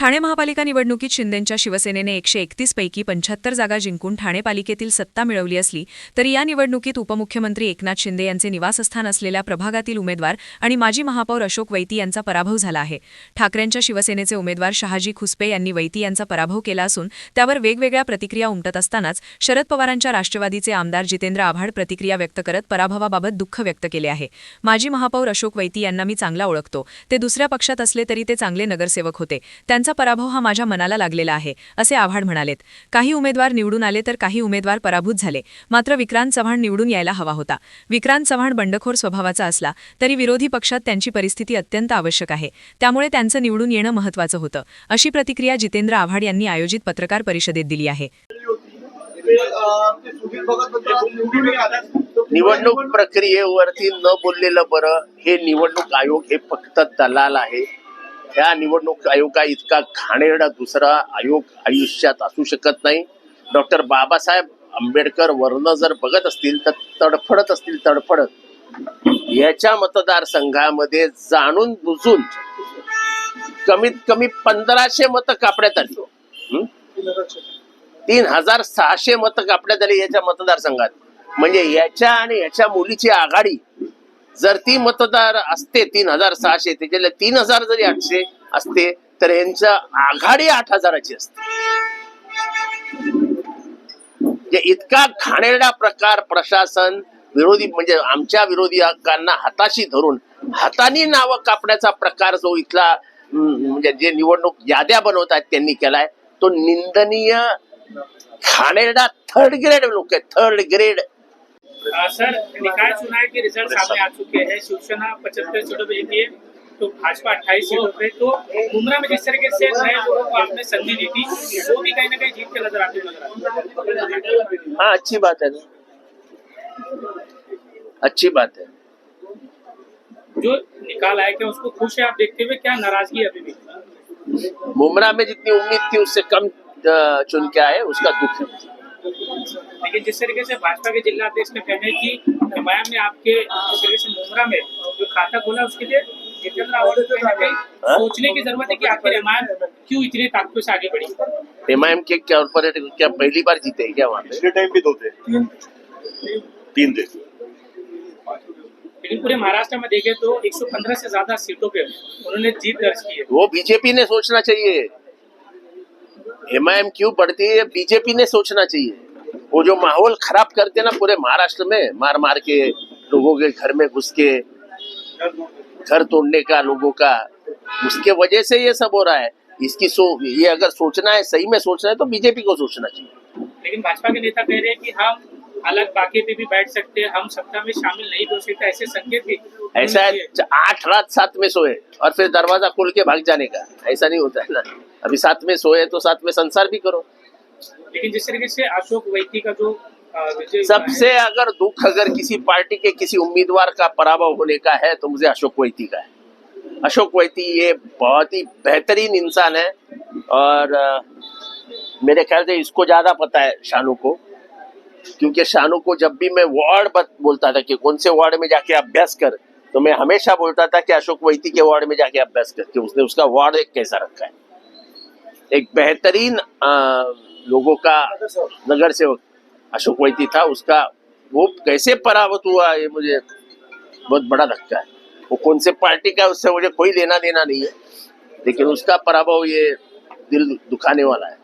ठाणे महापालिका निवडणुकीत शिंदेंच्या शिवसेनेने 131 पैकी 75 जागा जिंकून ठाणे पालिकेतील सत्ता मिळवली असली तरी या निवडणुकीत उपमुख्यमंत्री एकनाथ शिंदे यांचे निवासस्थान असलेल्या प्रभागातील उमेदवार आणि माजी महापौर अशोक वैती यांचा पराभव झाला आहे। ठाकरेंच्या शिवसेनेचे उमेदवार शहाजी खुसपे यांनी वैती यांचा पराभव केला असून त्यावर वेगवेगळ्या प्रतिक्रिया उमटत असतानाच शरद पवारांच्या राष्ट्रवादीचे आमदार जितेंद्र आव्हाड प्रतिक्रिया व्यक्त करत पराभवाबाबत दुःख व्यक्त केले आहे। माजी महापौर अशोक वैती यांना मी चांगला ओळखतो, ते दुसऱ्या पक्षात असले तरी ते चांगले नगरसेवक होते, त्यांचा पराभव हा माझ्या मनाला लागलेला आहे असे आव्हाड म्हणालेत। काही उमेदवार निवडून आले तर काही उमेदवार पराभूत झाले, मात्र विक्रांत चव्हाण निवडून यायला हवा होता। विक्रांत चव्हाण बंडखोर स्वभावाचा असला तरी विरोधी पक्षात त्यांची परिस्थिती अत्यंत आवश्यक आहे, त्यामुळे त्यांचं निवडून येणं महत्त्वाचं होतं, अशी प्रतिक्रिया जितेंद्र आव्हाड यांनी आयोजित पत्रकार परिषदेत दिली आहे। निवडणूक प्रक्रियेवरती न बोललेलं बरं। हे निवडणूक आयोग हे फक्त दलाल आहे। या निवडणूक आयोगा इतका घाणेरडा दुसरा आयोग आयुष्यात असू शकत नाही। डॉक्टर बाबासाहेब आंबेडकर वर्ण जर बघत असतील तर तडफडत असतील, तडफडत याच्या मतदारसंघामध्ये जाणून बुजून कमीत कमी 1500 मतं कापण्यात आली। 3600 मतं कापण्यात आली याच्या मतदारसंघात। म्हणजे याच्या आणि याच्या मुलीची आघाडी जर ती मतदार असते 3600, त्याच्याला 3000 जरी 800 असते तर यांच्या आघाडी 8000ची असते। इतका घाणेरडा प्रकार प्रशासन विरोधी म्हणजे आमच्या विरोधकांना हाताशी धरून हाताने नावं कापण्याचा प्रकार जो इथला म्हणजे जे निवडणूक याद्या बनवतात त्यांनी केलाय तो निंदनीय घाणेरडा थर्ड ग्रेड लोक आहेत, थर्ड ग्रेड। सर, निकाय चुनाव के रिजल्ट सामने आ चुके हैं। शिवसेना 75 सीटों पे जीती है तो भाजपा 28 सीटों पे। तो मुमरा में जिस तरीके से नए लोगों को आपने संधि दी थी वो भी कहीं ना कहीं जीत के नजर आती है। हाँ, अच्छी बात है, अच्छी बात है। जो निकाल आया क्या उसको खुश है आप देखते हुए, क्या नाराजगी है अभी भी? मुमरा में जितनी उम्मीद थी उससे कम चुन के आए, उसका दुख है। लेकिन जिस तरीके से भाजपा के जिला अध्यक्ष का कहना है कि हिमायत ने आपके जिस तरीके से मुमरा में जो खाता खोला उसके लिए जितेंद्र आव्हाड को कहीं ना कहीं सोचने की जरूरत है कि आखिर हिमायत क्यों इतनी ताकतों से आगे बढ़ी। हिमायम के कॉर्पोरेट क्या पहली बार जीते हैं क्या वहाँ पे? टाइम भी 2 थे, 3 थे। लेकिन पूरे महाराष्ट्र में देखें तो 115 से ज्यादा सीटों पे उन्होंने जीत दर्ज की है। वो बीजेपी ने सोचना चाहिए। हिमायम क्यों बढ़ती है, बीजेपी ने सोचना चाहिए। वो जो माहौल खराब करते हैं ना पूरे महाराष्ट्र में, मार मार के लोगों के घर में घुस के घर तोड़ने का लोगों का, उसके वजह से ये सब हो रहा है। ये अगर सोचना है, सही में सोचना है तो बीजेपी को सोचना चाहिए। लेकिन भाजपा के नेता कह रहे हैं कि हम अलग बाकी पे भी बैठ सकते हैं, हम सत्ता में शामिल नहीं हो सकते, ऐसे संकेत भी। ऐसा है 8 रात 7 में सोए और फिर दरवाजा खोल के भाग जाने का, ऐसा नहीं होता है ना। अभी 7 में सोए तो 7 में संसार भी करो। लेकिन जिस तरीके से अशोक वैती का जो सबसे अगर दुख अगर किसी पार्टी के किसी उम्मीदवार का पराभव होने का है तो मुझे अशोक वैती का है। अशोक वैती ये बहुत ही बेहतरीन इंसान है और मेरे ख्याल से इसको ज्यादा पता है शानू को, क्योंकि शानू को जब भी मैं वार्ड बोलता था कि कौन से वार्ड में जाके अभ्यास कर, तो मैं हमेशा बोलता था कि अशोक वैती के वार्ड में जाके अभ्यास कर, कि उसने उसका वार्ड एक कैसा रखा है। एक बेहतरीन लोगों का नगर सेवक अशोक वैती था, उसका वो कैसे पराभूत हुआ ये मुझे बहुत बड़ा धक्का है। वो कौन से पार्टी का उससे मुझे कोई लेना देना नहीं है, लेकिन उसका पराभव ये दिल दुखाने वाला है।